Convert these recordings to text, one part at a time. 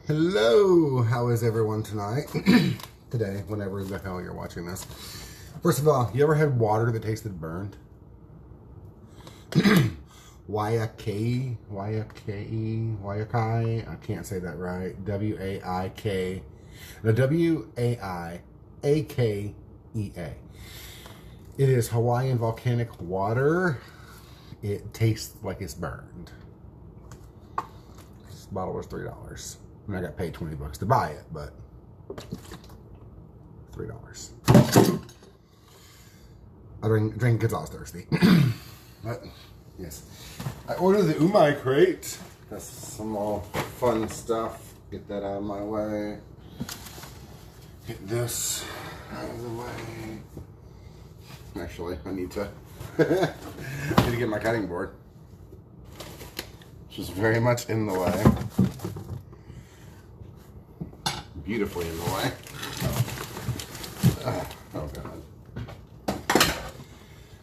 Hello, how is everyone tonight? Today, whenever the hell you're watching this. First of all, you ever had water that tasted burned? Waikai, I can't say that right. W-A-I-K. No, W-A-I-A-K-E-A. It is Hawaiian volcanic water. It tastes like it's burned. This bottle was $3. And I got paid $20 to buy it, but $3. I drink because I was thirsty. But yes, I ordered the Umai crate. That's some more fun stuff. Get that out of my way. Get this out of the way. Actually, I need to get my cutting board, which is very much in the way. Beautifully in the way. Oh god.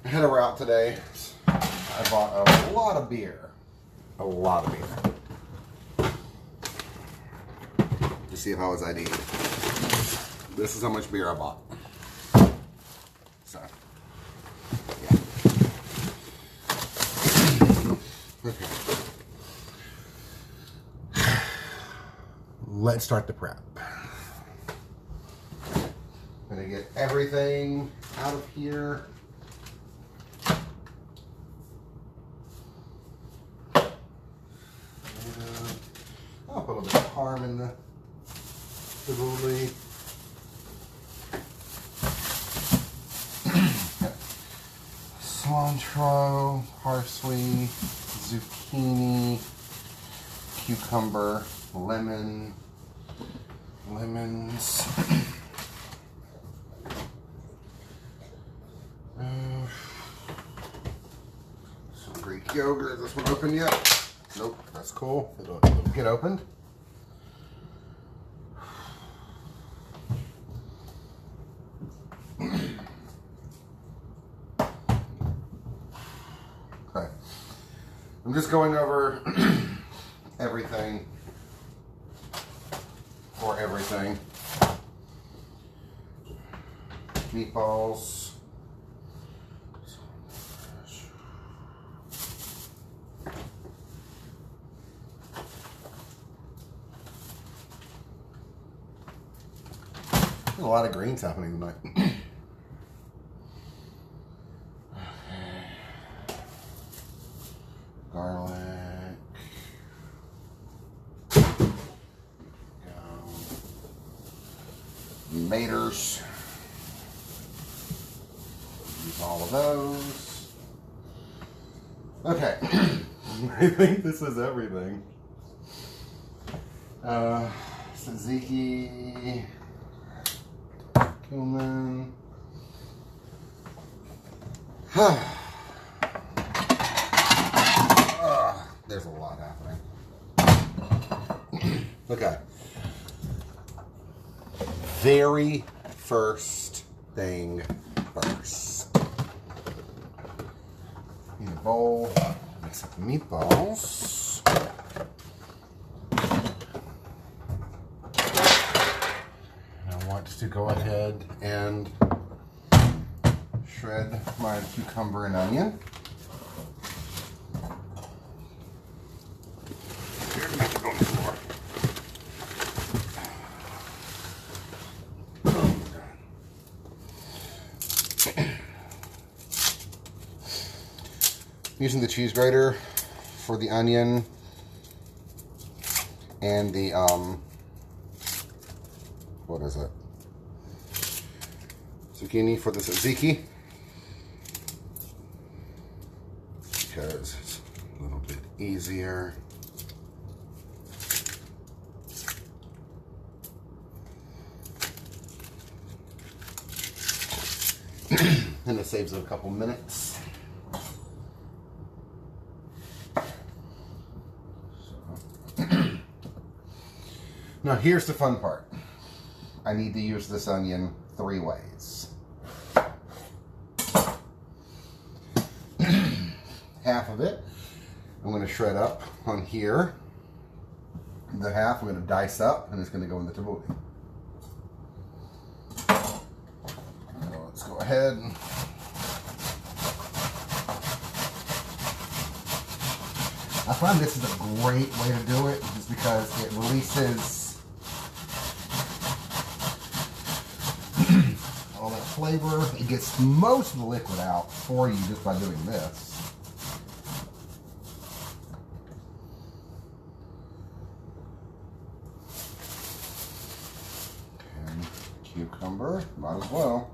I had a route today. I bought a lot of beer. A lot of beer. To see if I was ID'd. This is how much beer I bought. So, yeah. Okay. Let's start the prep. I'm gonna get everything out of here. I'll put a little bit of parm in the tabbouleh. Cilantro, parsley, zucchini, cucumber, lemons. Some Greek yogurt. Is this one open yet? Nope, that's cool. It'll get opened. Okay. I'm just going over everything for everything. Meatballs. There's a lot of greens happening tonight. Garlic. Maters. Use all of those. Okay. I think this is everything. Tzatziki. Cumin. There's a lot happening. Okay. Very first thing first. Need a bowl. Mix up the meatballs. I want to go ahead and shred my cucumber and onion. Using the cheese grater for the onion and the what is it? Zucchini for the tzatziki, because it's a little bit easier. And it saves it a couple minutes. Now here's the fun part. I need to use this onion 3 ways. Half of it I'm going to shred up on here. the half we're going to dice up, and it's going to go in the tabbouleh. So let's go ahead. I find this is a great way to do it just because it releases all that flavor. It gets most of the liquid out for you just by doing this. And cucumber, might as well.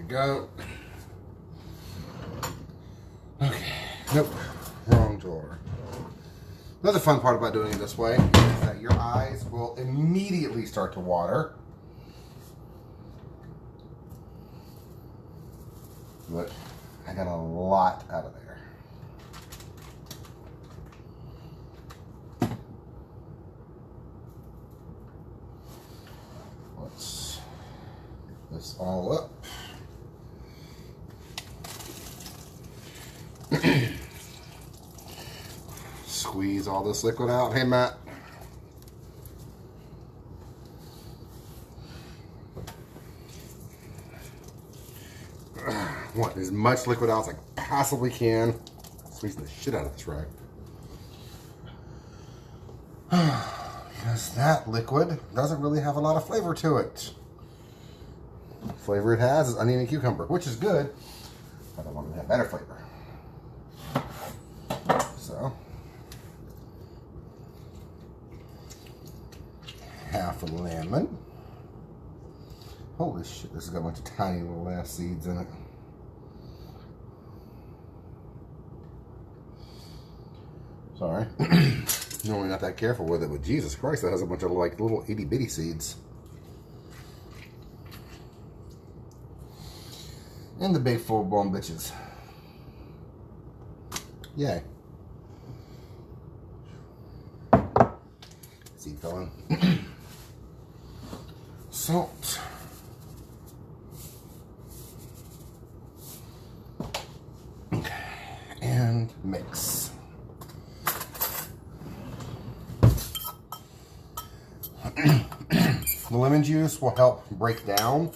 Go. Okay. Nope. Wrong drawer. Another fun part about doing it this way is that your eyes will immediately start to water. But I got a lot out of there. Let's get this all up. Squeeze all this liquid out. Hey, Matt. Want as much liquid out as I possibly can. Squeeze the shit out of this rag. Because that liquid doesn't really have a lot of flavor to it. The flavor it has is onion and cucumber, which is good, but I want it to have better flavor. So, half a lemon. Holy shit, this has got a bunch of tiny little ass seeds in it. Sorry. Normally not that careful with it, but Jesus Christ, that has a bunch of like little itty bitty seeds. And the big full blown bitches. Yay. Seed filling. Salt. And mix. The lemon juice will help break down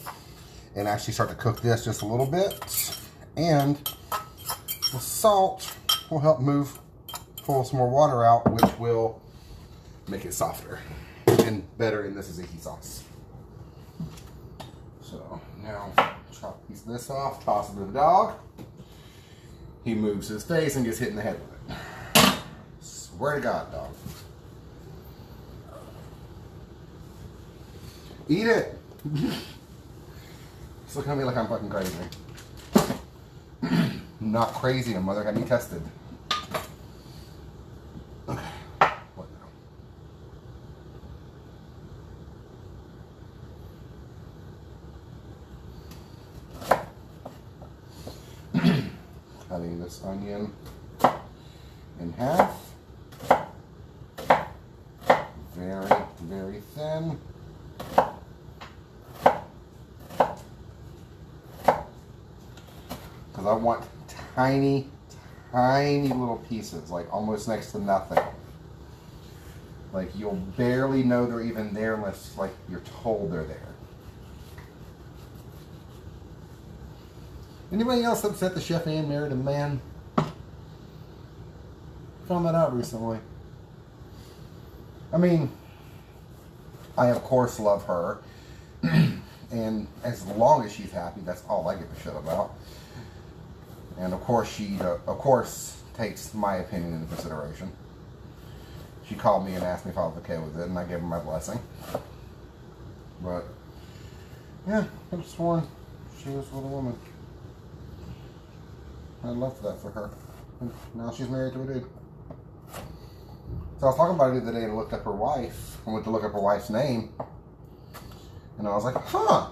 and actually start to cook this just a little bit. And the salt will help pull some more water out, which will make it softer and better in this tzatziki sauce. So now chop a piece of this off, toss it to the dog. He moves his face and gets hit in the head with it. Swear to God, dog. Eat it! Just look at me like I'm fucking crazy. Not crazy, my mother had me tested. Okay, what now? Cutting this onion in half. Very, very thin. Because I want tiny, tiny little pieces, like almost next to nothing. Like you'll barely know they're even there unless like you're told they're there. Anybody else upset the Chef Ann married a man? Found that out recently. I mean, I of course love her. And as long as she's happy, that's all I give a shit about. And of course she, takes my opinion into consideration. She called me and asked me if I was okay with it, and I gave her my blessing. But, yeah, I could have sworn she was with a woman. I'd love that for her. And now she's married to a dude. So I was talking about it the other day and looked up her wife. I went to look up her wife's name. And I was like, huh.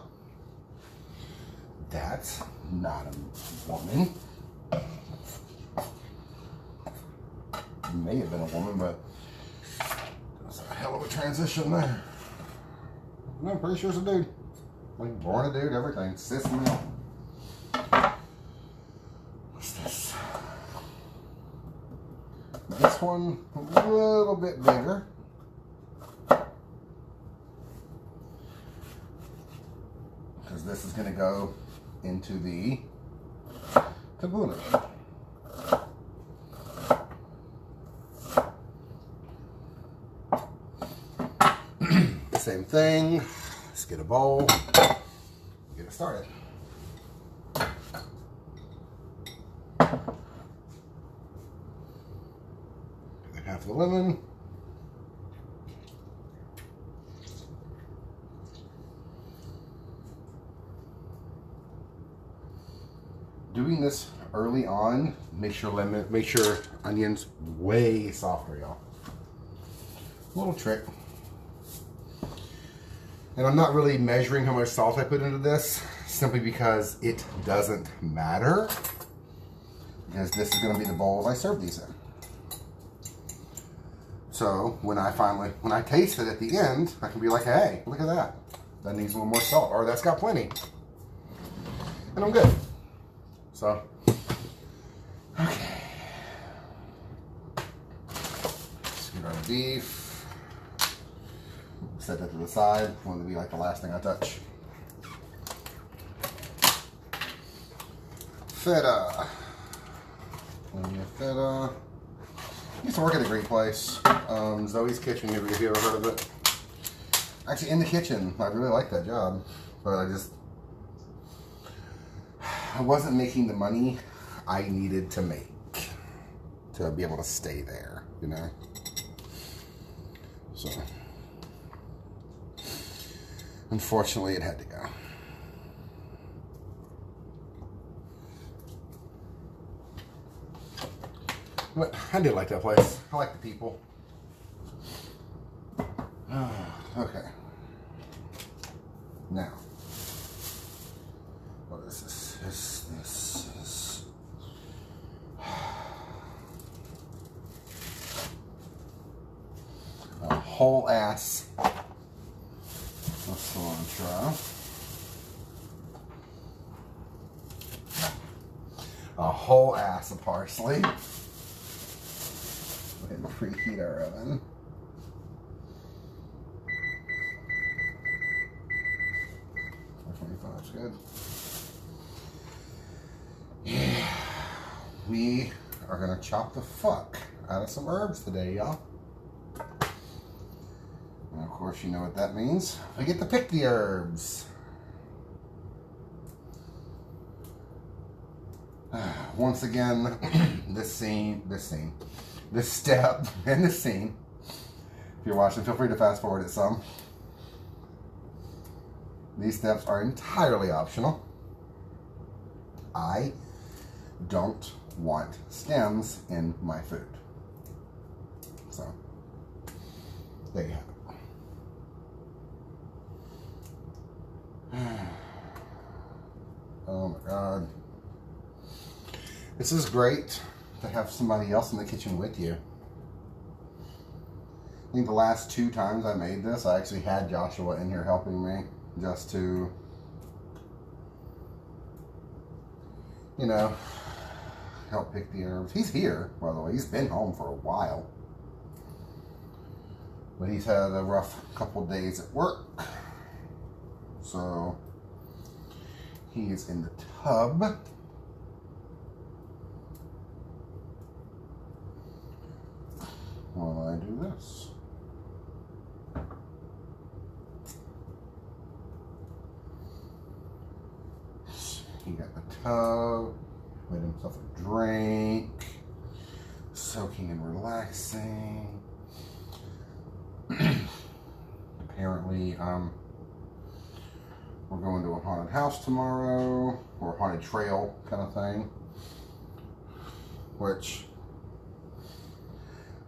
That's not a woman. may have been a woman, but that's a hell of a transition there. No, I'm pretty sure it's a dude. Like, born a dude, everything. Cis male. What's this? This one, a little bit bigger. Because this is going to go into the tabuna. Same thing. Let's get a bowl. Get it started. Half the lemon. Doing this early on makes your onions way softer, y'all. Little trick. And I'm not really measuring how much salt I put into this, simply because it doesn't matter. Because this is going to be the bowls I serve these in. So when I taste it at the end, I can be like, hey, look at that. That needs a little more salt, or that's got plenty. And I'm good. So, okay. Let's get our beef. Set that to the side. Want to be like the last thing I touch. Feta. Plenty of feta. Used to work at a great place. Zoe's Kitchen. Have you ever heard of it? Actually, in the kitchen. I really like that job. But I wasn't making the money I needed to make to be able to stay there, you know? So, unfortunately, it had to go. But I did like that place. I like the people. Okay. Now, what is this? This is a whole ass of cilantro. A whole ass of parsley. Go ahead and preheat our oven. That's good. Yeah. We are gonna chop the fuck out of some herbs today, y'all. And of course, you know what that means. We get to pick the herbs. Once again, this step and this scene. If you're watching, feel free to fast forward it some. These steps are entirely optional. I don't want stems in my food. So, there you have it. Oh my God. This is great to have somebody else in the kitchen with you. I think the last 2 times I made this, I actually had Joshua in here helping me. Just to, you know, help pick the herbs. He's here, by the way. He's been home for a while. But he's had a rough couple days at work. So, he is in the tub. While I do this. He got the tub, made himself a drink, soaking and relaxing. Apparently, we're going to a haunted house tomorrow, or a haunted trail kind of thing, which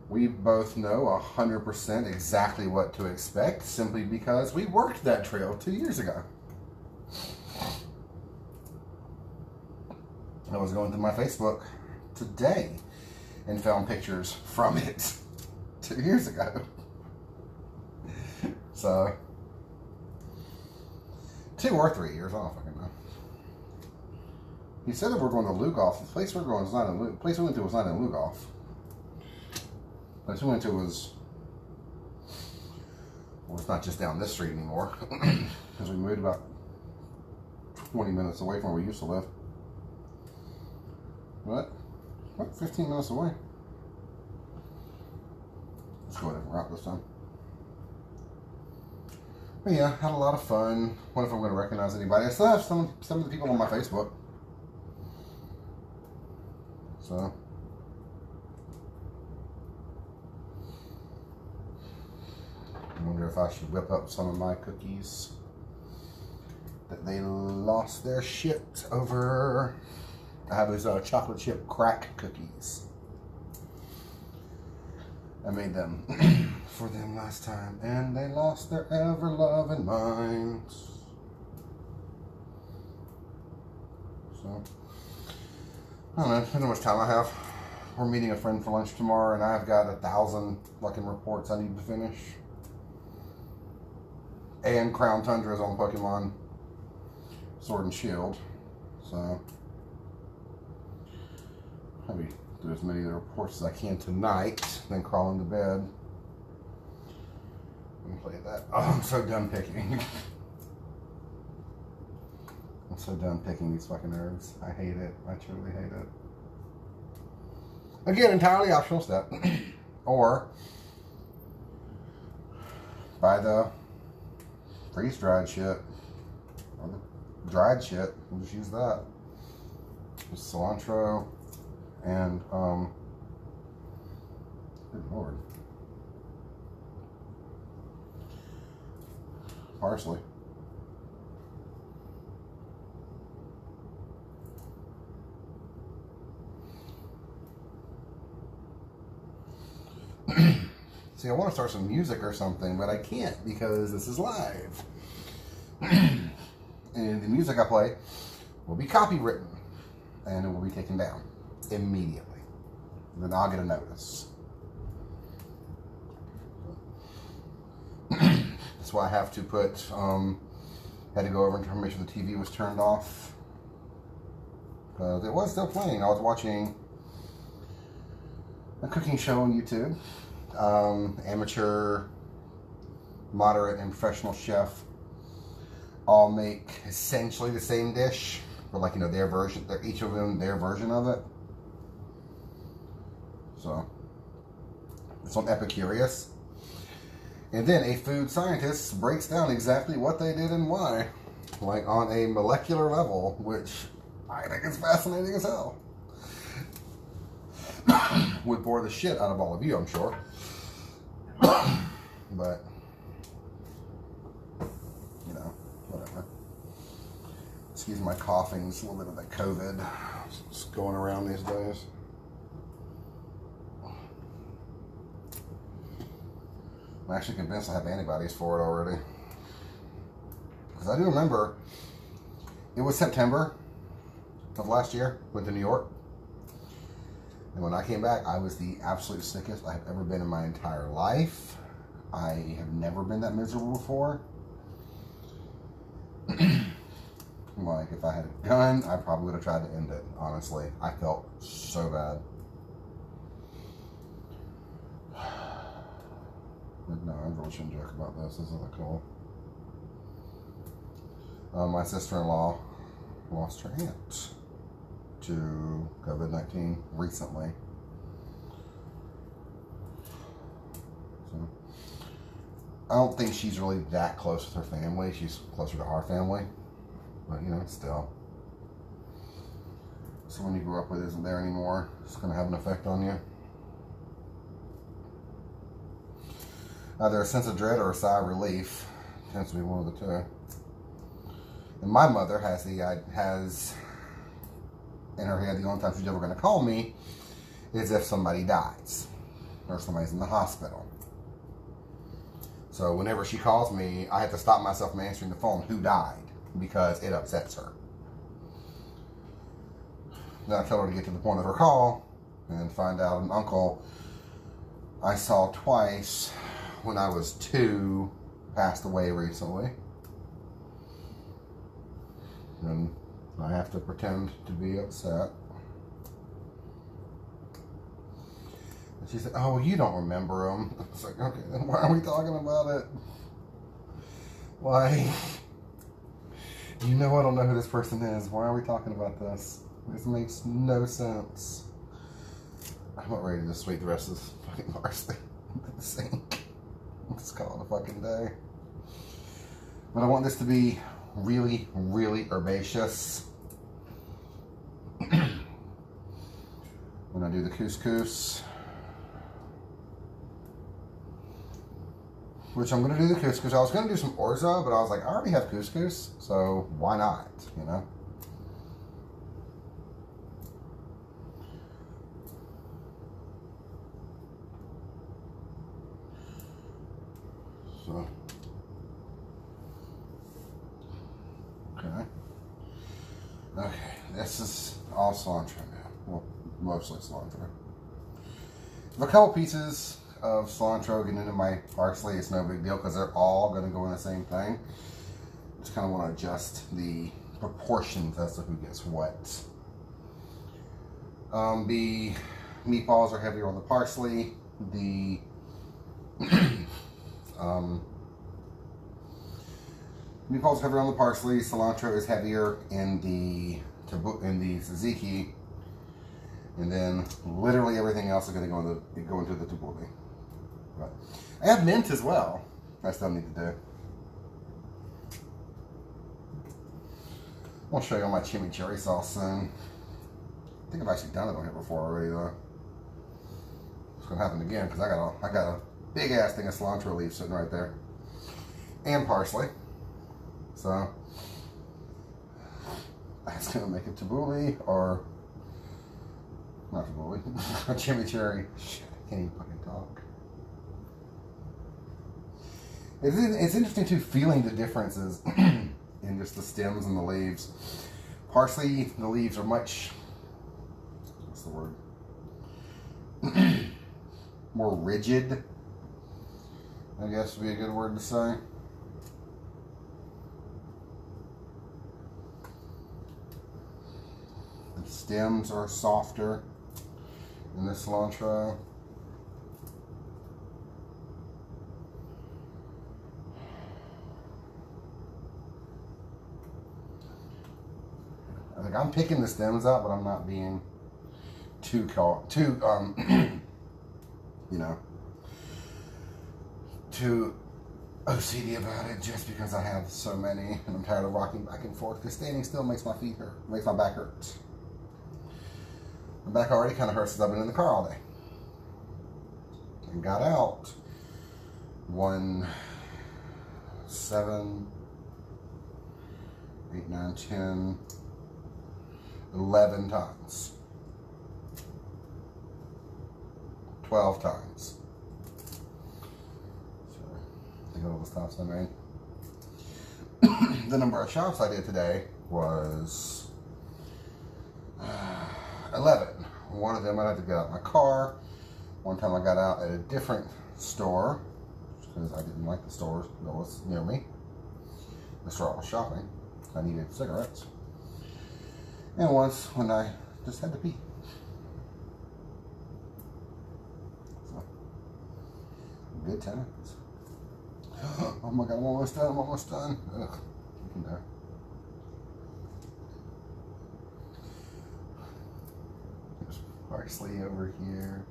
we both know 100% exactly what to expect, simply because we worked that trail 2 years ago. I was going through my Facebook today, and filmed pictures from it 2 years ago. So, 2 or 3 years, I don't fucking know. He said that we're going to Lugoff. The place we're going is not in Lugoff. The place we went to was not in Lugoff. The place we went to was, well, it's not just down this street anymore. Because we moved about 20 minutes away from where we used to live. What? 15 minutes away. Let's go a different route this time. But yeah, had a lot of fun. Wonder if I'm going to recognize anybody. I still have some of the people on my Facebook. So. I wonder if I should whip up some of my cookies that they lost their shit over. I have these chocolate chip crack cookies. I made them for them last time, and they lost their ever-loving minds. So, I don't know how much time I have. We're meeting a friend for lunch tomorrow, and I've got 1,000 fucking reports I need to finish. And Crown Tundra's on Pokemon Sword and Shield. So, maybe do as many of the reports as I can tonight, then crawl into bed and play that. Oh, I'm so done picking. I'm so done picking these fucking herbs. I hate it. I truly hate it. Again, entirely optional step. Or buy the freeze-dried shit. Or the dried shit. We'll just use that. Just cilantro and good lord, parsley. See, I want to start some music or something, but I can't because this is live. And the music I play will be copywritten, and it will be taken down immediately. Then I'll get a notice. That's why I have to put, had to go over and make sure the TV was turned off. Because it was still playing. I was watching a cooking show on YouTube. Amateur, moderate, and professional chef all make essentially the same dish, but like, you know, their version, they're each of them their version of it. So it's on Epicurious. And then a food scientist breaks down exactly what they did and why, like on a molecular level, which I think is fascinating as hell. Would bore the shit out of all of you, I'm sure. But, you know, whatever. Excuse my coughing, it's a little bit of that COVID. It's going around these days. I'm actually convinced I have antibodies for it already. Because I do remember, it was September of last year, went to New York. And when I came back, I was the absolute sickest I have ever been in my entire life. I have never been that miserable before. Like, if I had a gun, I probably would have tried to end it, honestly. I felt so bad. But no, I really shouldn't joke about this. This isn't cool. My sister-in-law lost her aunt to COVID-19 recently. So, I don't think she's really that close with her family. She's closer to our family. But, you know, still. Someone you grew up with isn't there anymore. It's going to have an effect on you. Either a sense of dread or a sigh of relief. Tends to be one of the two. And my mother has in her head, the only time she's ever going to call me is if somebody dies or somebody's in the hospital. So whenever she calls me, I have to stop myself from answering the phone, who died, because it upsets her. Then I tell her to get to the point of her call, and find out an uncle I saw twice when I was 2 passed away recently. And I have to pretend to be upset. And she said, "Oh, well, you don't remember him." I was like, "Okay, then why are we talking about it? Why? You know I don't know who this person is. Why are we talking about this? This makes no sense." I'm not ready to just sweep the rest of this fucking parsley into the sink. Let's call it a fucking day. But I want this to be really, really herbaceous. When I do the couscous, which I'm going to do the couscous. I was going to do some orzo, but I was like, I already have couscous, so why not, you know? So, okay, this is all cilantro now. Well, mostly cilantro. If a couple pieces of cilantro get into my parsley, it's no big deal because they're all going to go in the same thing. Just kind of want to adjust the proportions as to who gets what. The meatballs are heavier on the parsley. The meatballs are heavier on the parsley. Cilantro is heavier in the tzatziki, and then literally everything else is going to go into the tabbouleh. But I have mint as well. I still need to do. I'll show you all my chimichurri sauce soon. I think I've actually done it on here before already, though. It's gonna happen again because I got a big ass thing of cilantro leaves sitting right there, and parsley. So I was gonna make a tabbouleh or not tabbouleh, a chimichurri. Shit, I can't even fucking talk. It's interesting too, feeling the differences in just the stems and the leaves. Parsley, the leaves are much, what's the word? More rigid, I guess would be a good word to say. The stems are softer in the cilantro. Like, I'm picking the stems out, but I'm not being too you know, too OCD about it just because I have so many and I'm tired of rocking back and forth because standing still makes my feet hurt, makes my back hurt. My back already kind of hurts because I've been in the car all day. And got out 1, 7, 8, 9, 10, 11 times. 12 times. So, think of all the stops I made. The number of shops I did today was 11. One of them I had to get out of my car. One time I got out at a different store because I didn't like the store that was near me. The store I was shopping. I needed cigarettes. And once when I just had to pee. So, good times. Oh my God, I'm almost done. I'm almost done. Ugh, you can die. There's parsley over here.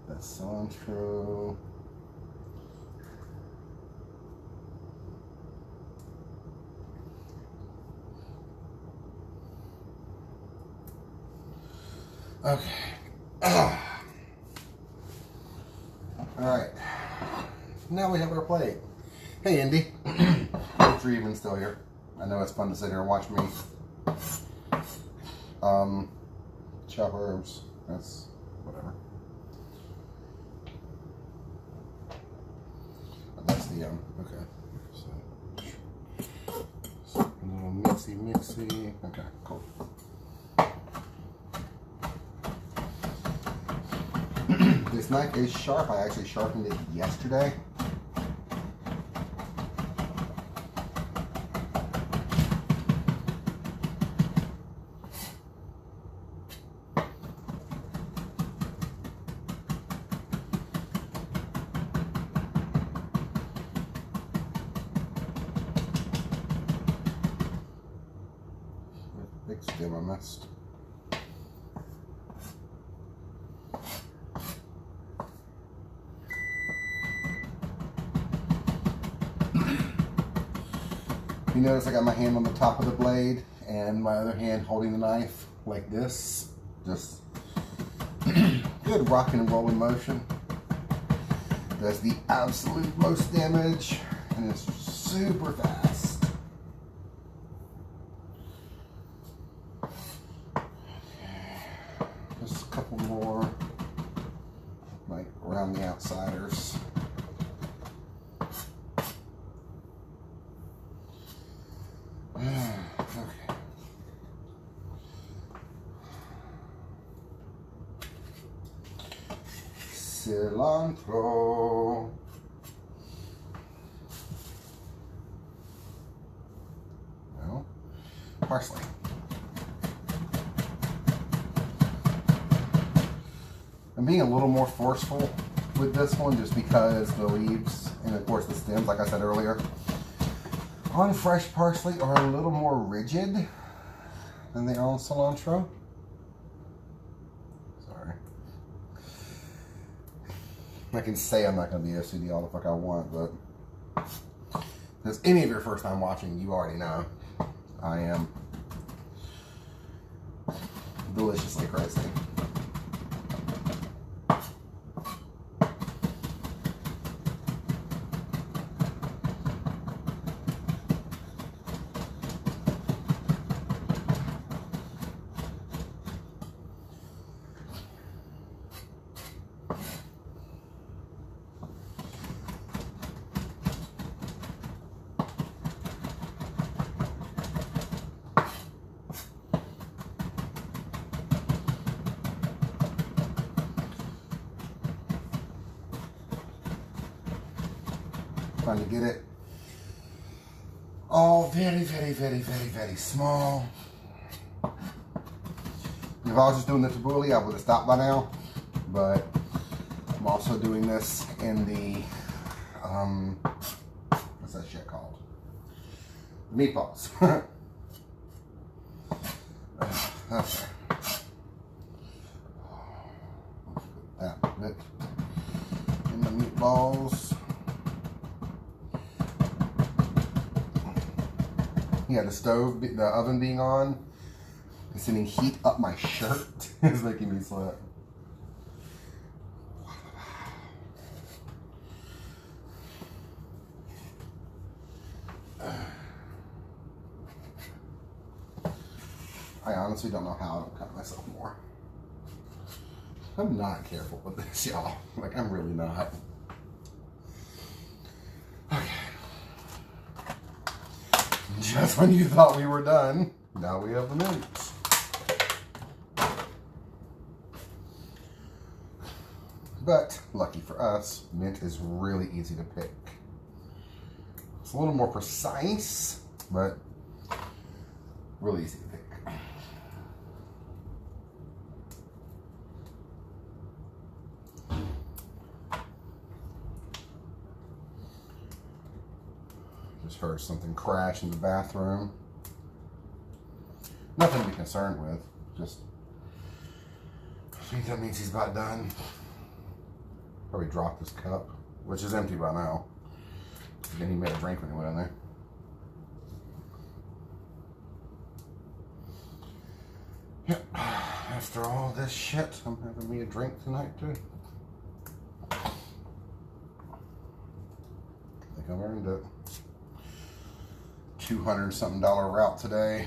That's cilantro. Okay. Alright. Now we have our plate. Hey, Indy. If you're even still here. I know it's fun to sit here and watch me chop herbs. That's whatever. But that's the okay. So a little mixy. Okay, cool. This knife is sharp. I actually sharpened it yesterday. Big stem I missed. You notice I got my hand on the top of the blade and my other hand holding the knife like this. Just good rocking and rolling motion. Does the absolute most damage and it's super fast. Just a couple more, like around the outsiders. Okay. Cilantro. No. Parsley. I'm being a little more forceful with this one just because the leaves and of course the stems, like I said earlier, on fresh parsley are a little more rigid than they are on cilantro. Sorry. I can say I'm not going to be OCD all the fuck I want, but if it's any of your first time watching, you already know I am deliciously crazy. Trying to get it all very, very, very, very, very small. If I was just doing the tabbouleh, I would have stopped by now. But I'm also doing this in the, what's that shit called? Meatballs. Okay. That bit in the meatballs. Yeah, the oven being on, and sending heat up my shirt is making me sweat. I honestly don't know how I don't cut myself more. I'm not careful with this, y'all. Like, I'm really not. Okay. Just when you thought we were done, now we have the mints. But, lucky for us, mint is really easy to pick. It's a little more precise, but really easy to pick. Just heard something crash in the bathroom. Nothing to be concerned with. Just, I think that means he's about done. Probably dropped his cup, which is empty by now. Again, he made a drink when he went in there. Yep. After all this shit, I'm having me a drink tonight too. I think I've earned it. $200-something route today.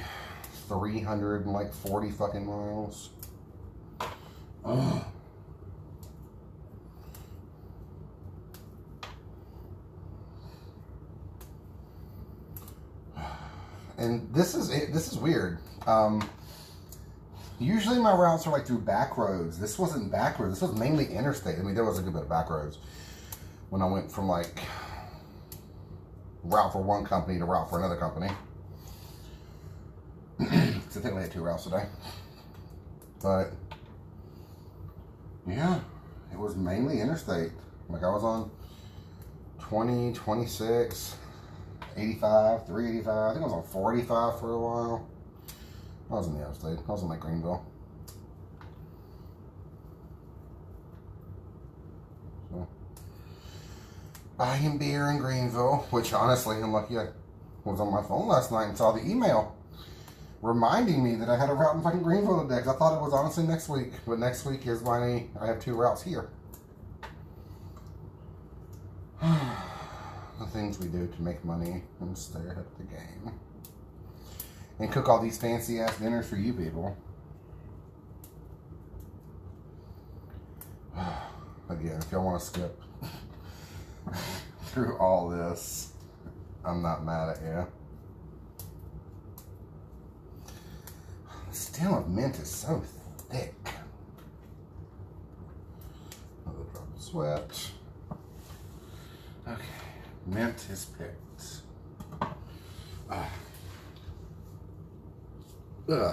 340 fucking miles. Ugh. And this is weird. Usually my routes are like through back roads. This wasn't back roads. This was mainly interstate. I mean, there was a good bit of back roads when I went from like route for one company to route for another company. Because I think we had 2 routes today. But yeah, it was mainly interstate. Like I was on 20, 26, 85, 385. I think I was on 485 for a while. I was in the upstate. I was in like Greenville. So, buying beer in Greenville, which honestly, I'm lucky I was on my phone last night and saw the email reminding me that I had a route in fucking Greenville today, because I thought it was honestly next week. But next week is I have 2 routes here. The things we do to make money and stay ahead of the game. And cook all these fancy ass dinners for you people. Again, if y'all want to skip through all this, I'm not mad at you. The stem of mint is so thick. Another drop of sweat. Okay, mint is picked. Okay.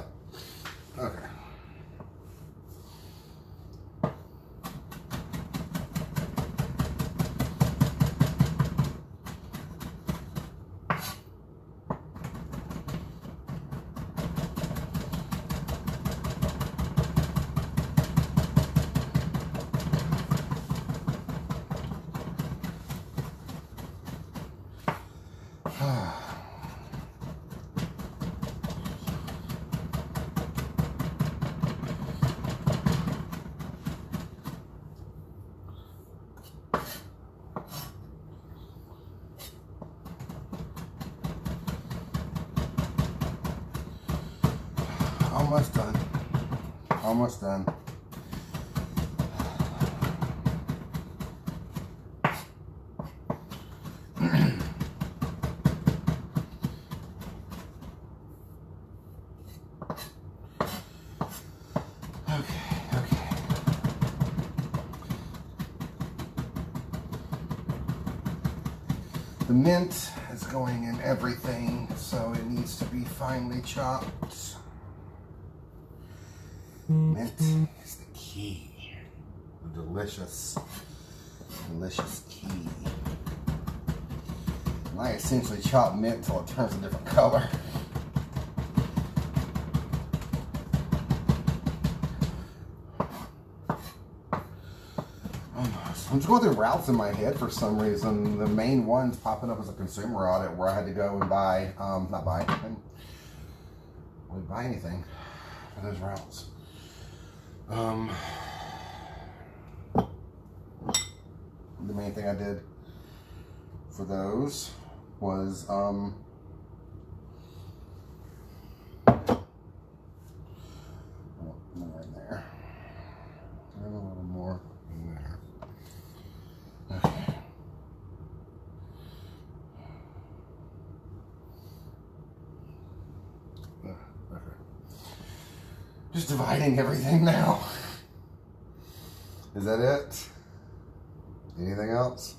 Almost done. Almost done. The mint is going in everything, so it needs to be finely chopped. Mint is the key. The delicious, delicious key. And I essentially chop mint until it turns a different color. I'm just going through routes in my head for some reason. The main one's popping up as a consumer audit where I had to go and buy, not buy, I didn't really buy anything for those routes. The main thing I did for those was, right there. And a little more in there. Okay. Okay. Just dividing everything now. Is that it? Anything else?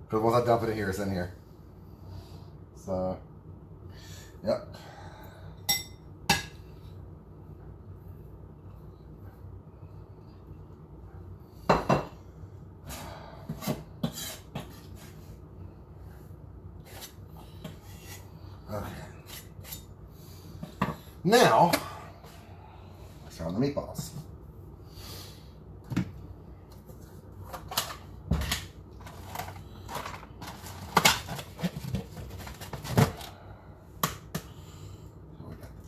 Because once I dump it in here, it's in here. So, yep. Okay. Now, let's try on the meatballs.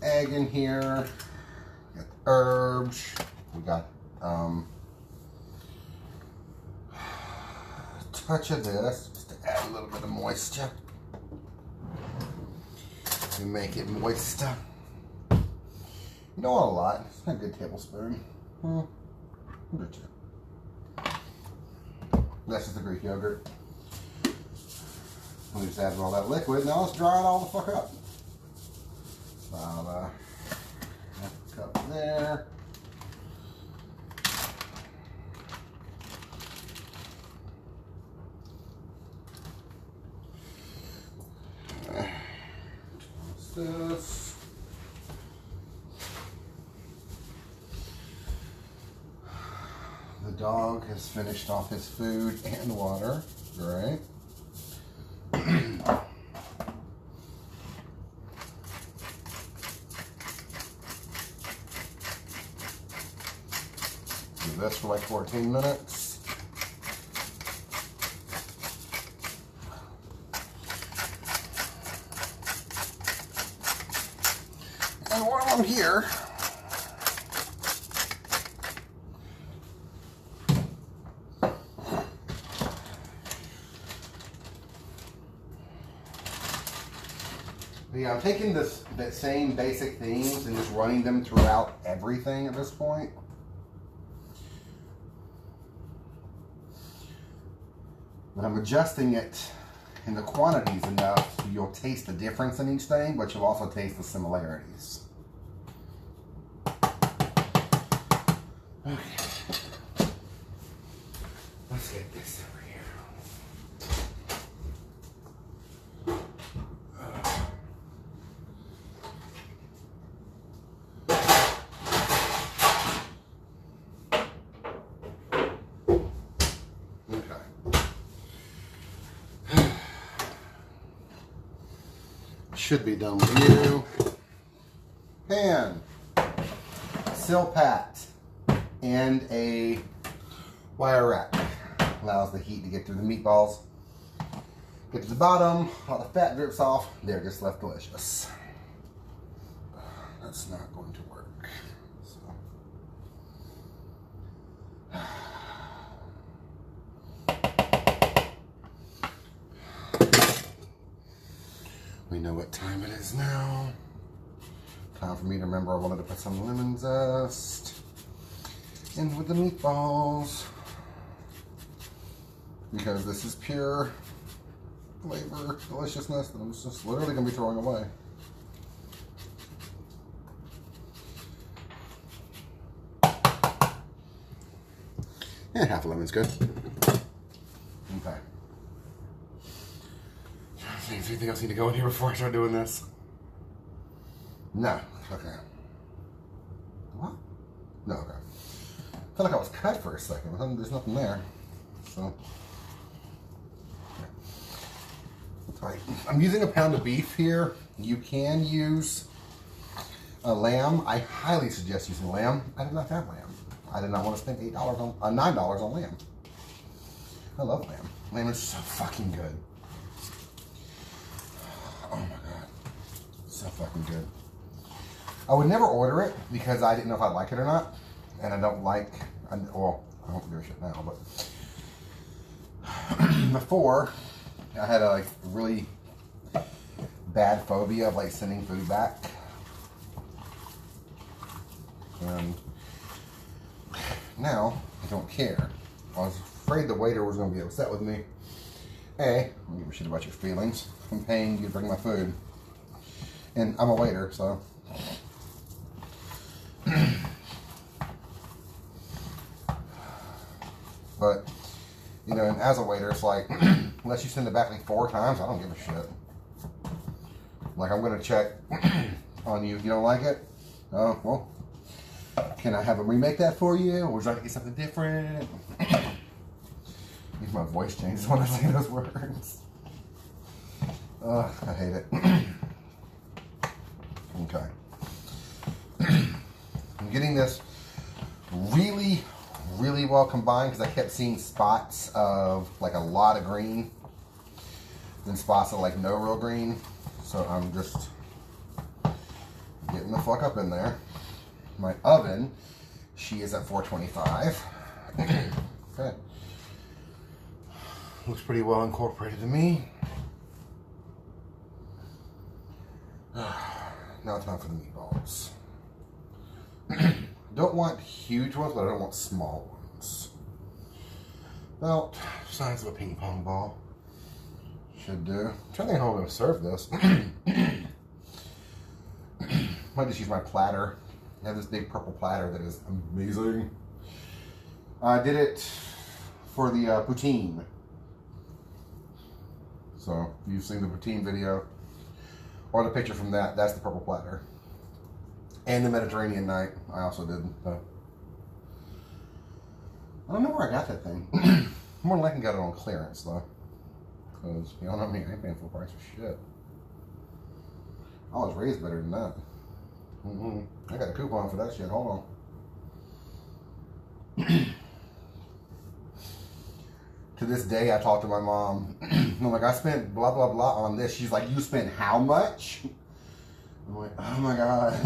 Egg in here, we got the herbs, we got a touch of this just to add a little bit of moisture. We make it moist. You don't want a lot, it's a good tablespoon. Well, I'll do 2. That's just the Greek yogurt. We just added all that liquid. Now let's dry it all the fuck up. About there. What's this? The dog has finished off his food and water. Great. Do this for like 14 minutes. And while I'm here, yeah, I'm taking that same basic themes and just running them throughout everything at this point. But I'm adjusting it in the quantities enough so you'll taste the difference in each thing, but you'll also taste the similarities. Okay. Let's get this over here. Should be done with you. Pan, Silpat, and a wire rack. Allows the heat to get through the meatballs. Get to the bottom, all the fat drips off. They're just left delicious. That's not going to work. We know what time it is now. Time for me to remember I wanted to put some lemon zest in with the meatballs. Because this is pure flavor, deliciousness that I'm just literally going to be throwing away. Yeah, half a lemon's good. Okay. Is there anything else need to go in here before I start doing this? No. Okay. What? No, okay. I felt like I was cut for a second, but there's nothing there. So. Okay. I'm using a pound of beef here. You can use a lamb. I highly suggest using lamb. I did not have lamb. I did not want to spend $9 on lamb. I love lamb. Lamb is so fucking good. Oh my god. So fucking good. I would never order it because I didn't know if I'd like it or not. And I don't like, well, I don't give a shit now, but before, I had a really bad phobia of like sending food back. And now, I don't care. I was afraid the waiter was going to be upset with me. Hey, I don't give a shit about your feelings. I'm paying you to bring my food. And I'm a waiter, so. But, you know, and as a waiter, it's like, unless you send it back like 4 times, I don't give a shit. Like, I'm going to check on you. If you don't like it, oh, well, can I have them remake that for you? Or would you like to get something different? My voice changes when I say those words. Ugh, I hate it. Okay. I'm getting this really, really well combined because I kept seeing spots of like a lot of green, then spots of like no real green. So I'm just getting the fuck up in there. My oven, she is at 425. Okay. Looks pretty well incorporated to me. Now it's time for the meatballs. Don't want huge ones, but I don't want small ones. About size of a ping pong ball. Should do. I'm trying to think how I'm going to serve this. Might just use my platter I have this big purple platter that is amazing. I did it for the poutine. So if you've seen the poutine video or the picture from that, that's the purple platter. And the Mediterranean night, I also did. I don't know where I got that thing. More than likely got it on clearance though. Because y'all know me, I ain't paying full price for shit. I was raised better than that. I got a coupon for that shit. Hold on. To this day, I talk to my mom. I'm like, I spent blah, blah, blah on this. She's like, you spent how much? I'm like, oh my God.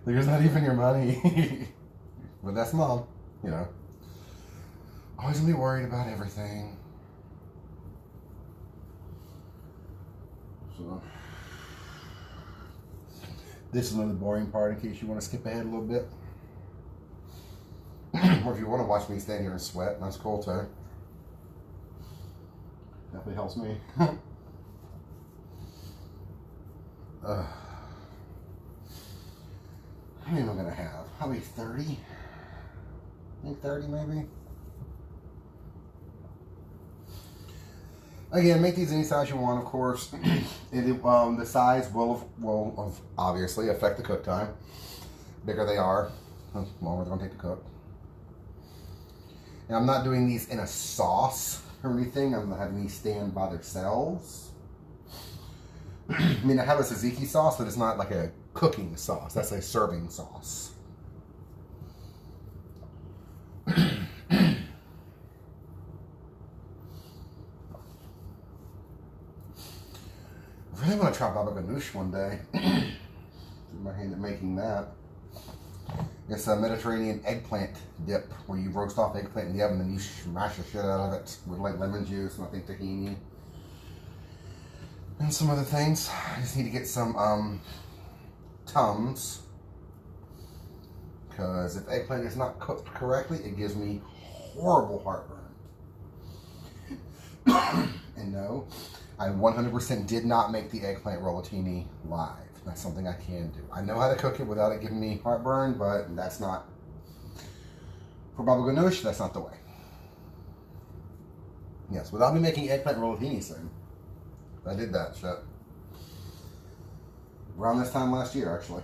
There's not even your money. But that's mom, you know. Always gonna be worried about everything. So, this is another boring part in case you want to skip ahead a little bit. Or if you want to watch me stand here and sweat, that's cool too. Definitely helps me. How many am I gonna have? Probably 30. I think 30 maybe. Again, make these any size you want, of course. The size will obviously affect the cook time. Bigger they are, the longer they're gonna take to cook. And I'm not doing these in a sauce or anything. I'm having these stand by themselves. I mean, I have a tzatziki sauce, but it's not like a cooking sauce. That's a serving sauce. I really want to try baba ganoush one day. Threw my hand at making that. It's a Mediterranean eggplant dip where you roast off eggplant in the oven and you smash the shit out of it with like lemon juice and I think tahini and some other things. I just need to get some Tums, because if eggplant is not cooked correctly, it gives me horrible heartburn. And no, I 100% did not make the eggplant rollatini live. That's something I can do. I know how to cook it without it giving me heartburn, but that's not, for baba ganoush, that's not the way. Yes, without me making eggplant rollatini soon. I did that shit. Around this time last year, actually.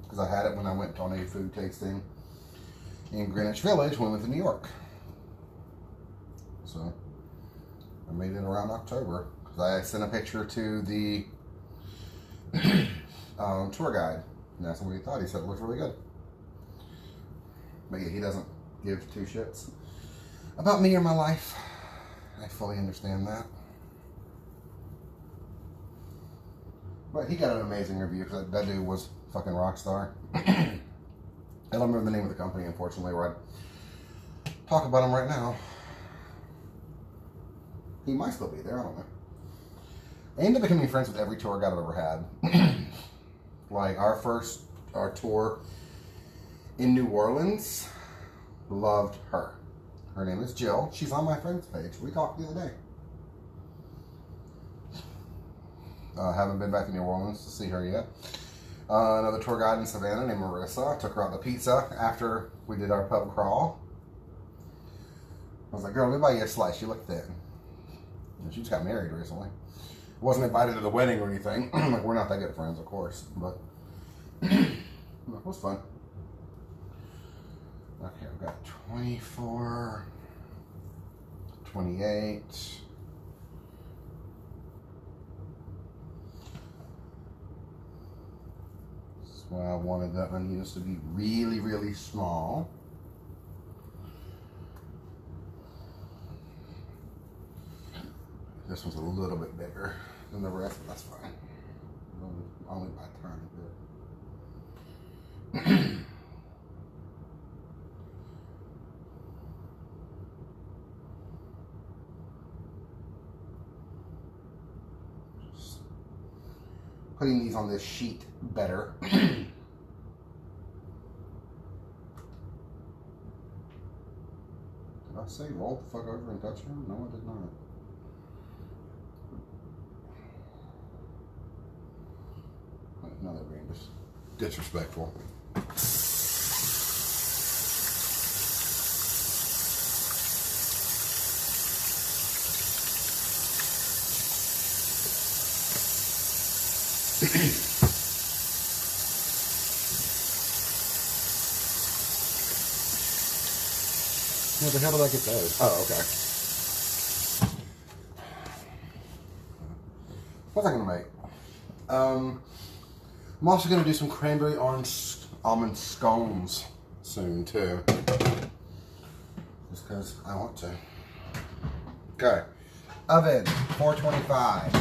Because I had it when I went on a food tasting in Greenwich Village when we went to New York. So I made it around October because I sent a picture to the tour guide, and that's what he thought. He said it looked really good. But yeah, he doesn't give two shits about me or my life. I fully understand that. But he got an amazing review because that dude was fucking rock star. I don't remember the name of the company, unfortunately, where I'd talk about him right now. He might still be there, I don't know. I ended up becoming friends with every tour guide I've ever had. Like our tour in New Orleans, loved her. Her name is Jill. She's on my friends page. We talked the other day. Haven't been back to New Orleans to see her yet. Another tour guide in Savannah named Marissa. I took her out to pizza after we did our pub crawl. I was like, girl, let me buy you a slice. You look thin. And she just got married recently. Wasn't invited to the wedding or anything. Like, we're not that good friends, of course. But it was fun. Okay, I've got 24, 28. Why I wanted the onions to be really, really small. This one's a little bit bigger than the rest, but that's fine. Only by a tiny bit. Just putting these on this sheet better. say roll the fuck over and touch him? No, I did not. Now they're being just disrespectful. How the hell did I get those? Oh, okay. What was I gonna make? I'm also gonna do some cranberry orange almond scones soon too. Just because I want to. Okay. Oven, 425.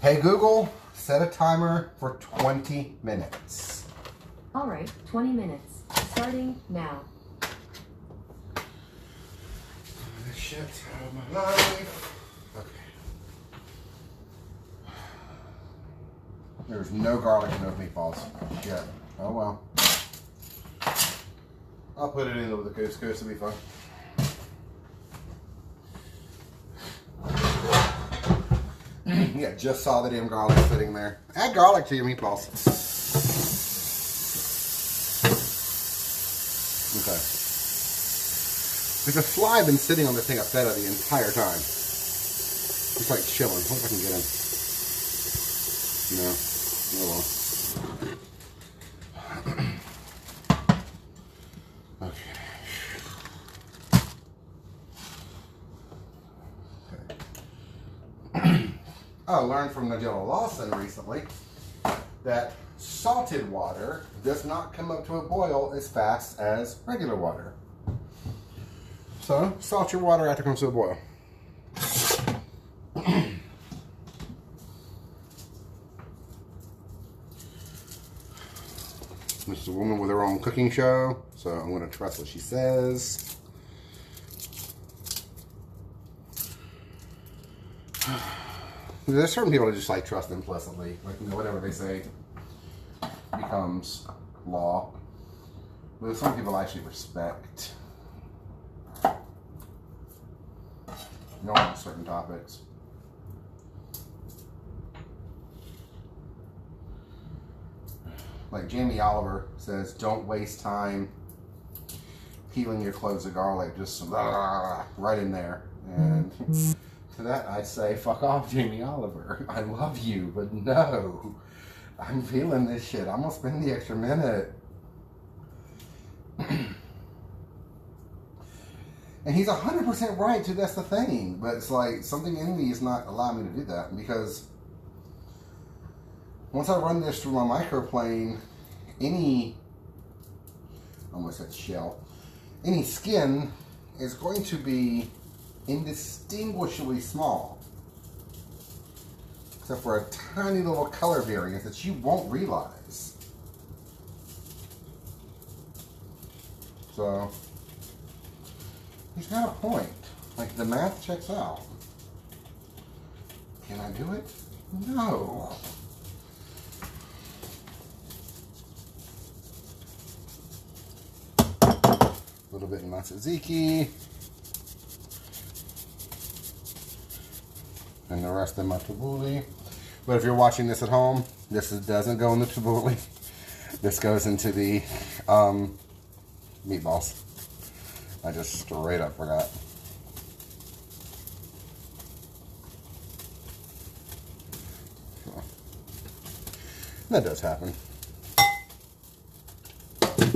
Hey Google, set a timer for 20 minutes. All right, 20 minutes. Starting now. This shit's out of my life. Okay. There's no garlic in those meatballs yet. Oh well. I'll put it in with the couscous, it'll be fine. Yeah, just saw the damn garlic sitting there. Add garlic to your meatballs. Okay. There's a fly been sitting on this thing of feta the entire time. It's like chilling. What if I can get him? No. Oh well. I learned from Nigella Lawson recently that salted water does not come up to a boil as fast as regular water. So, salt your water after it comes to a boil. This is a woman with her own cooking show, so I'm going to trust what she says. There's certain people that just like trust implicitly, like whatever they say becomes law. But there's some people I actually respect. On certain topics. Like Jamie Oliver says, don't waste time peeling your cloves of garlic, just right in there. And to that I'd say, fuck off, Jamie Oliver. I love you, but no. I'm feeling this shit. I'm gonna spend the extra minute. And he's 100% right, too. That's the thing. But it's like, something in me is not allowing me to do that. Because once I run this through my microplane, any, I almost said shell, any skin is going to be indistinguishably small. Except for a tiny little color variance that you won't realize. So he's got a point. Like, the math checks out. Can I do it? No. A little bit in my tzatziki. And the rest in my tabbouleh. But if you're watching this at home, doesn't go in the tabbouleh. This goes into the meatballs. I just straight up forgot. So, that does happen. Okay.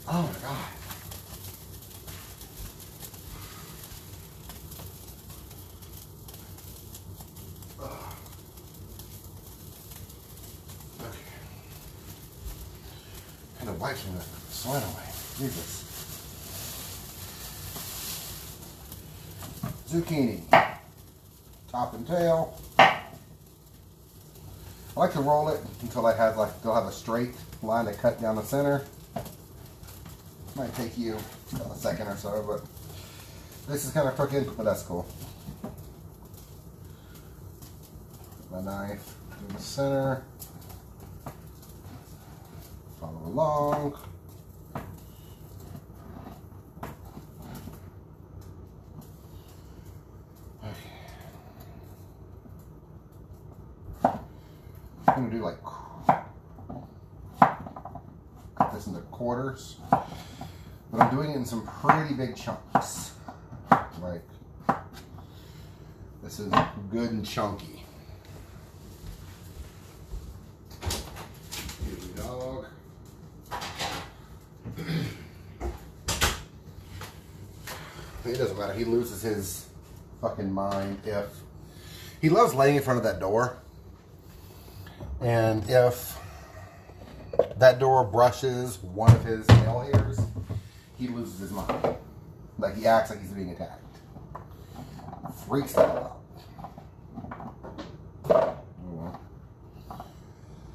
Oh my God. Okay. Kind of wipes me the sweat away. Jesus. Zucchini, top and tail. I like to roll it until they'll have a straight line to cut down the center. Might take you a second or so, but this is kind of crooked, but that's cool. My knife in the center. Follow along. I'm gonna do like cut this into quarters, but I'm doing it in some pretty big chunks. Like this is good and chunky. Beauty dog. It doesn't matter. He loses his fucking mind if he loves laying in front of that door, and if that door brushes one of his nail hairs, he loses his mind. Like he acts like he's being attacked. Freaks the hell out. Oh well.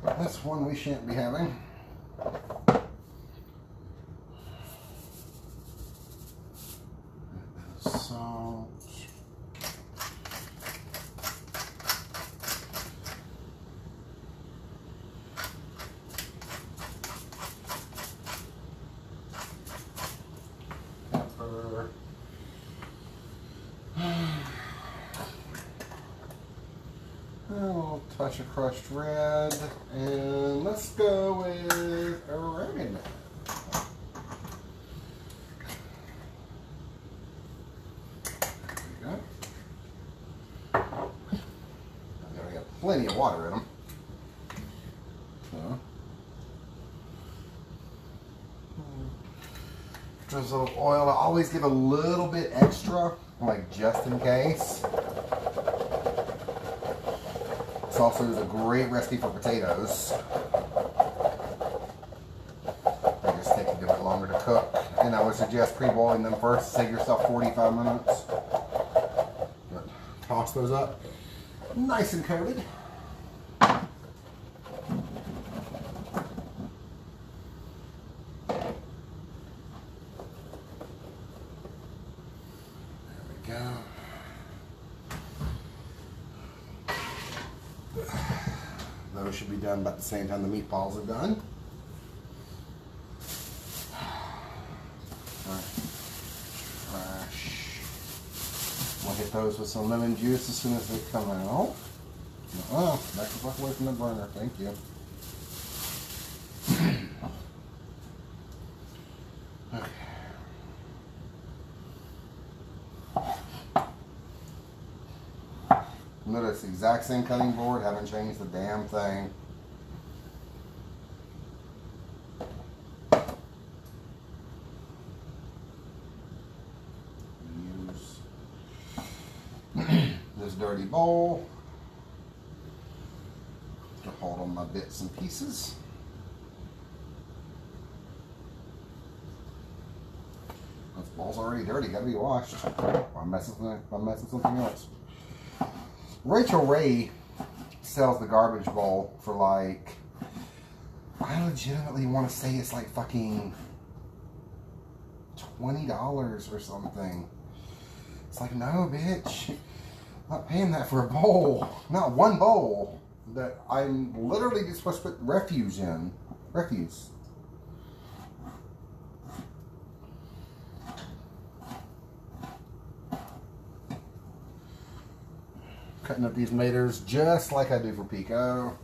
That's one we shan't be having. Salt. Pepper. A little touch of crushed red. And let's go with oregano. Plenty of water in them. So, there's a little oil. I always give a little bit extra, like just in case. This also is a great recipe for potatoes. They just take a little bit longer to cook. And I would suggest pre-boiling them first. Save yourself 45 minutes. But toss those up. Nice and coated. There we go. Those should be done about the same time the meatballs are done. We'll hit those with some lemon juice as soon as they come out. Back the fuck away from the burner. Thank you. Okay. Notice the exact same cutting board. Haven't changed the damn thing. This dirty bowl to hold on my bits and pieces. This bowl's already dirty, gotta be washed. I'm messing something else. Rachel Ray sells the garbage bowl for like, I legitimately want to say it's like fucking $20 or something. It's like, no, bitch. I'm not paying that for a bowl. Not one bowl. That I'm literally just supposed to put refuse in. Refuse. Cutting up these maters just like I do for pico.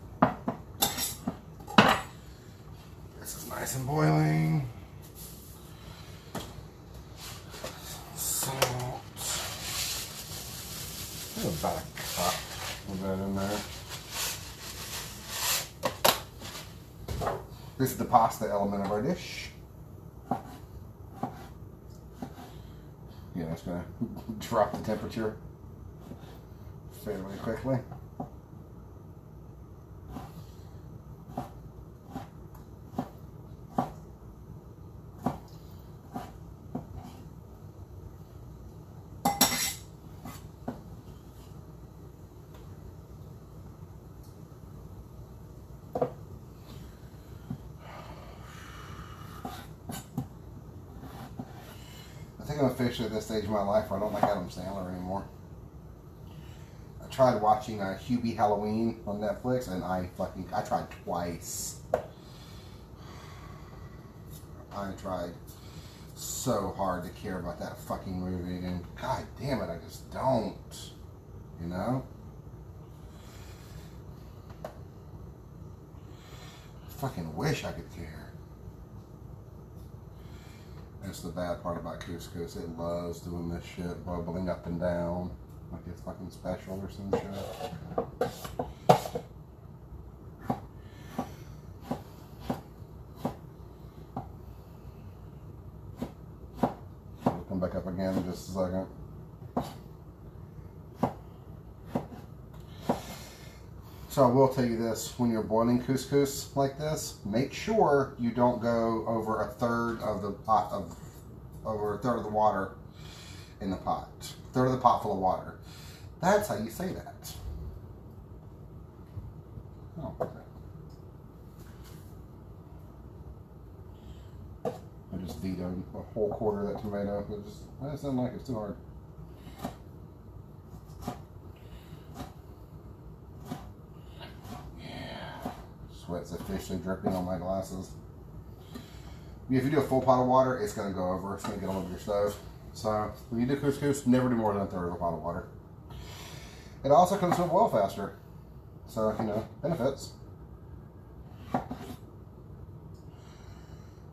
This is nice and boiling. Salt. About a cup of that in there. This is the pasta element of our dish. Yeah, it's going to drop the temperature fairly quickly. I think I'm officially at this stage of my life where I don't like Adam Sandler anymore. I tried watching Hubie Halloween on Netflix, and I tried twice. I tried so hard to care about that fucking movie, and god damn it, I just don't. You know? fucking wish I could care. That's the bad part about couscous. It loves doing this shit, bubbling up and down like it's fucking special or some shit. We'll come back up again in just a second. So I will tell you this, when you're boiling couscous like this, make sure you don't go over a third of the pot over a third of the water in the pot. A third of the pot full of water. That's how you say that. Oh, okay. I just vetoed a whole quarter of that tomato. I just didn't like it, it's too hard. Sweat's officially dripping on my glasses. If you do a full pot of water, it's going to go over. It's going to get all over your stove. So when you do couscous, never do more than a third of a pot of water. It also comes to a boil faster. So, you know, benefits.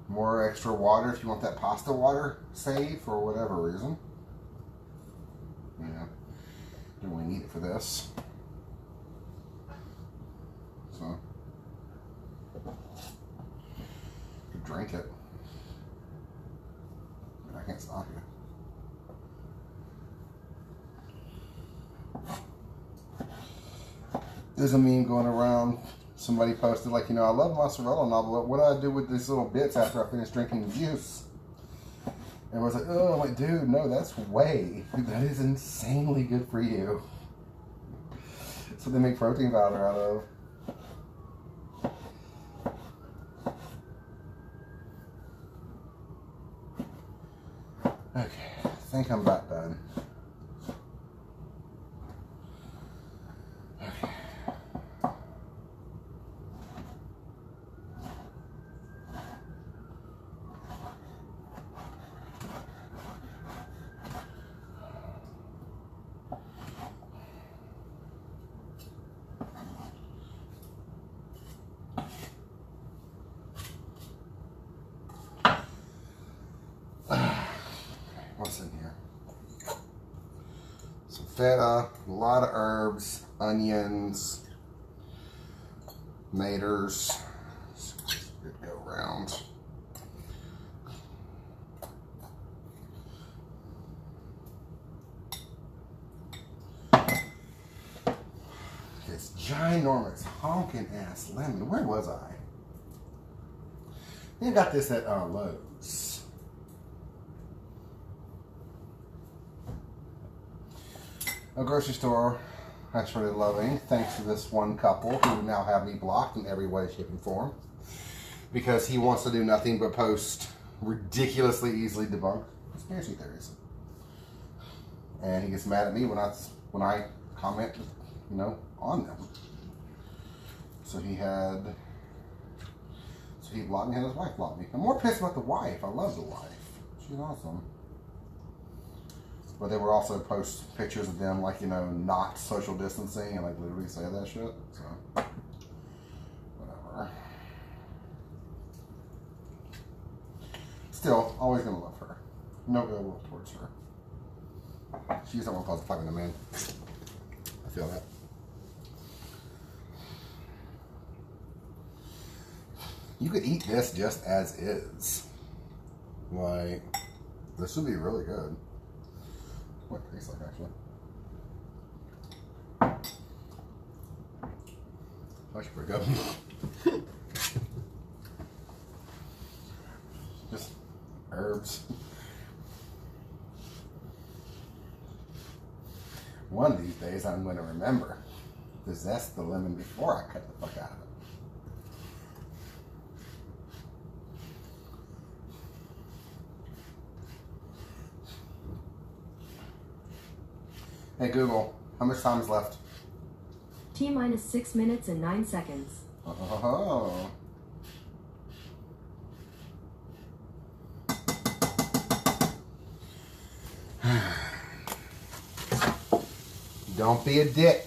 More extra water if you want that pasta water saved for whatever reason. You know, don't really need it for this. So. Drink it. I can't stop you. There's a meme going around. Somebody posted like, you know, I love mozzarella and all, but what do I do with these little bits after I finish drinking the juice? And I was like, oh, I'm like, dude, no, that's whey. That is insanely good for you. So they make protein powder out of. Okay, I think I'm about done. Okay. What's in here? Some feta, a lot of herbs, onions, maters. Good go round. This ginormous honking ass lemon. Where was I? I think I got this at Lowe's. A grocery store I started loving thanks to this one couple who now have me blocked in every way, shape, and form because he wants to do nothing but post ridiculously easily debunked conspiracy theories, and he gets mad at me when I comment, you know, on them. So he blocked me and his wife blocked me. I'm more pissed about the wife. I love the wife. She's awesome. But they would also post pictures of them, like, you know, not social distancing and, like, literally say that shit. So, whatever. Still, always gonna love her. No ill will towards her. She's the one causing fucking the man. I feel that. You could eat this just as is. Like, this would be really good. What it tastes like, actually. Actually pretty good. Just herbs. One of these days I'm going to remember to zest the lemon before I cut the fuck out of it. Hey Google, how much time is left? T-minus 6 minutes and 9 seconds. Oh. Don't be a dick.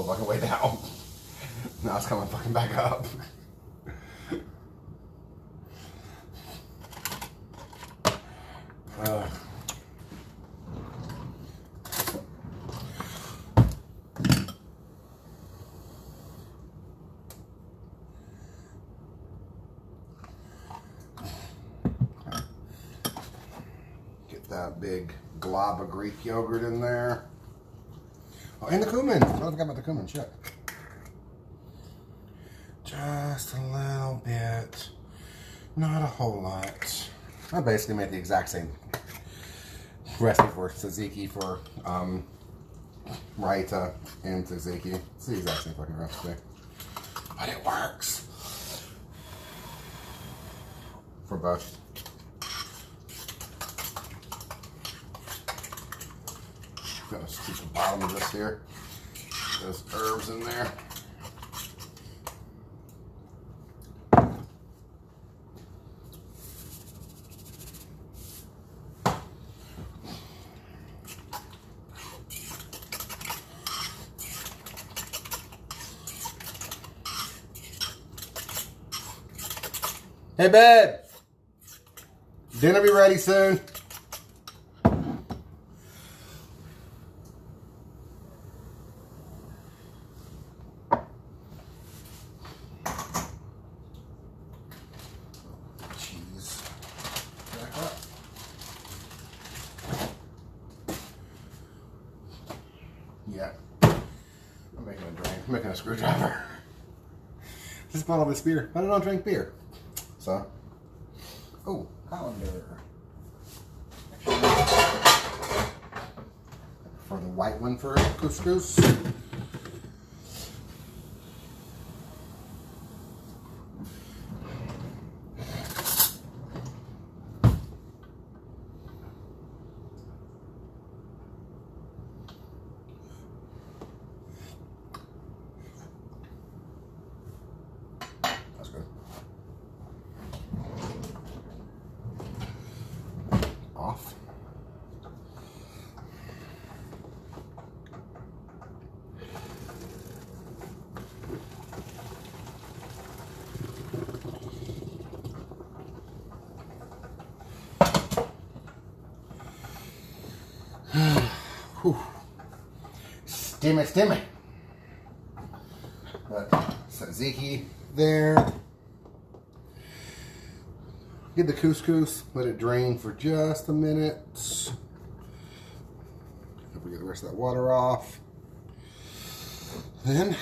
all the fucking way down. Now it's coming fucking back up. Get that big glob of Greek yogurt in there. Oh, and the cumin. I forgot about the cumin. Shit. Just a little bit. Not a whole lot. I basically made the exact same recipe for tzatziki for raita and tzatziki. It's the exact same fucking recipe. But it works. For both. Gonna scoop the bottom of this here. There's herbs in there. Hey babe, dinner be ready soon. Cheese. Back up. Yeah. I'm making a drink. I'm making a screwdriver. Just bought all this beer. I don't drink beer. So, oh, colander. For the white one for couscous. That's good. Off. Stimmy, stimmy. But tzatziki there. Get the couscous, let it drain for just a minute. Hope we get the rest of that water off. Then,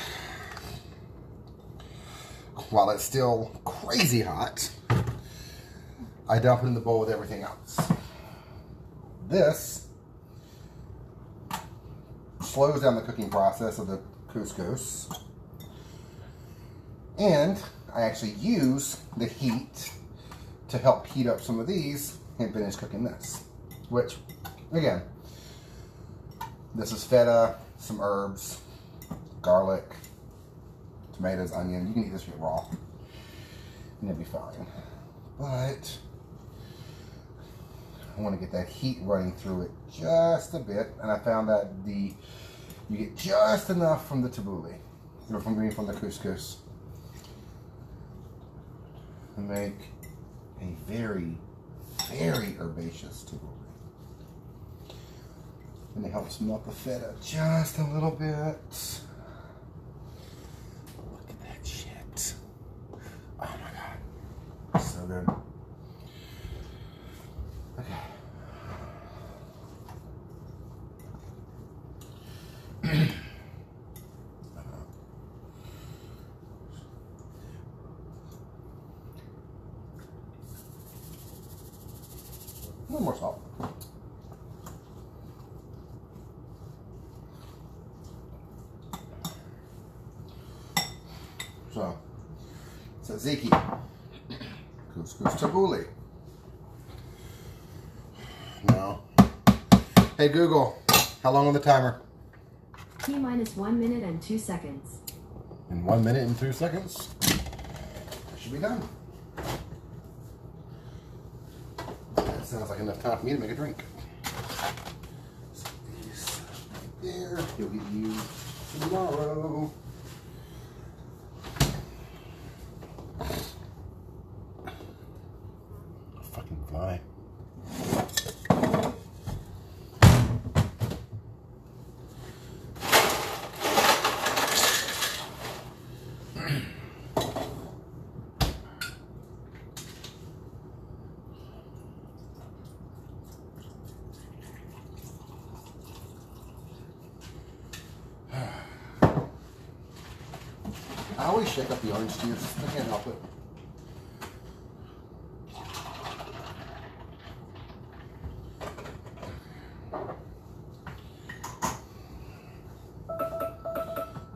while it's still crazy hot, I dump it in the bowl with everything else. This slows down the cooking process of the couscous. And I actually use the heat to help heat up some of these and finish cooking this. Which, again, this is feta, some herbs, garlic, tomatoes, onion. You can eat this raw and it'll be fine. But I want to get that heat running through it just a bit, and I found that you get just enough from the tabbouleh, or from the couscous, to make a very, very herbaceous tabbouleh. And it helps melt the feta just a little bit. Look at that shit! Oh my god, so good. Okay. A little more salt. So, tzatziki, couscous tabbouleh. No. Hey Google, how long on the timer? T-minus 1 minute and 2 seconds. In 1 minute and 2 seconds, should be done. That sounds like enough time for me to make a drink. So these right there, you'll get used tomorrow. Fucking fly. I always shake up the orange juice. I can't help it.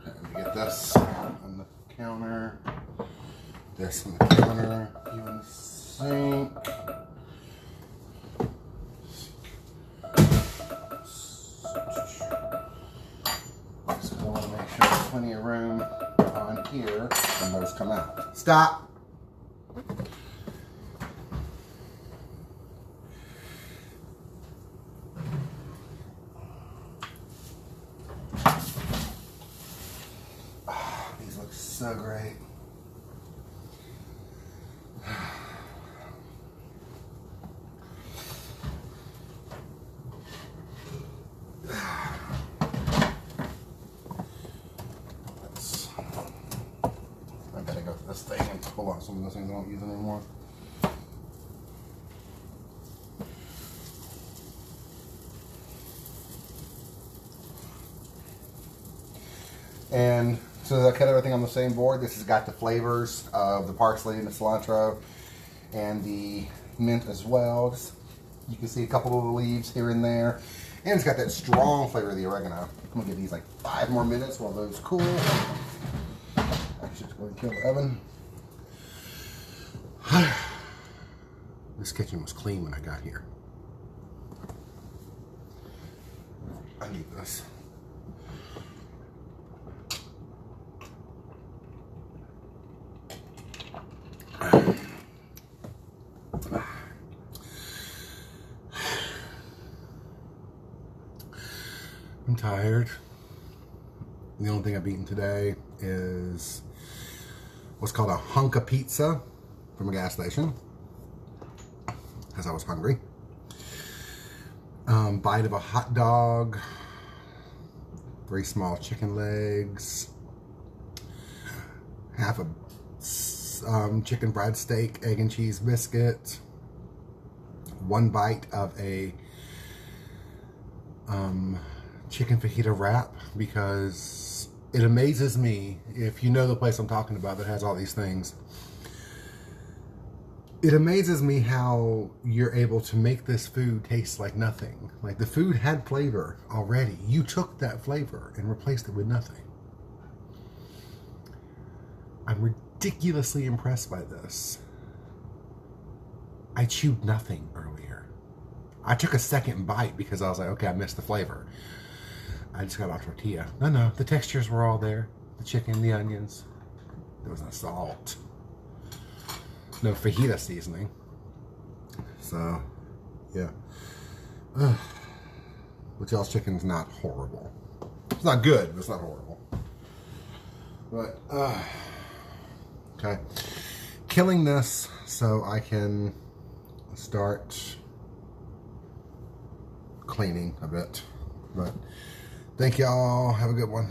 Let me get this on the counter. This on the counter. You in the sink. Just want to make sure there's plenty of room on here when those come out. Stop. These look so great. I gotta go to this thing and pull out some of those things I don't use anymore. And so I cut everything on the same board. This has got the flavors of the parsley and the cilantro and the mint as well. Just, you can see a couple of the leaves here and there. And it's got that strong flavor of the oregano. I'm gonna give these like 5 more minutes while those cool. I should just go and kill the oven. This kitchen was clean when I got here. I need this. I'm tired. The only thing I've eaten today is what's called a hunk of pizza from a gas station, because I was hungry. Bite of a hot dog, 3 small chicken legs, half a chicken fried steak, egg and cheese biscuit, 1 bite of a chicken fajita wrap, because it amazes me, if you know the place I'm talking about that has all these things, it amazes me how you're able to make this food taste like nothing. Like, the food had flavor already. You took that flavor and replaced it with nothing. I'm ridiculously impressed by this. I chewed nothing earlier. I took a second bite because I was like, okay, I missed the flavor. I just got off tortilla. No, the textures were all there. The chicken, the onions. There was no salt. No fajita seasoning. So, yeah. But y'all's chicken's not horrible. It's not good, but it's not horrible. But, okay. Killing this so I can start cleaning a bit. But thank y'all. Have a good one.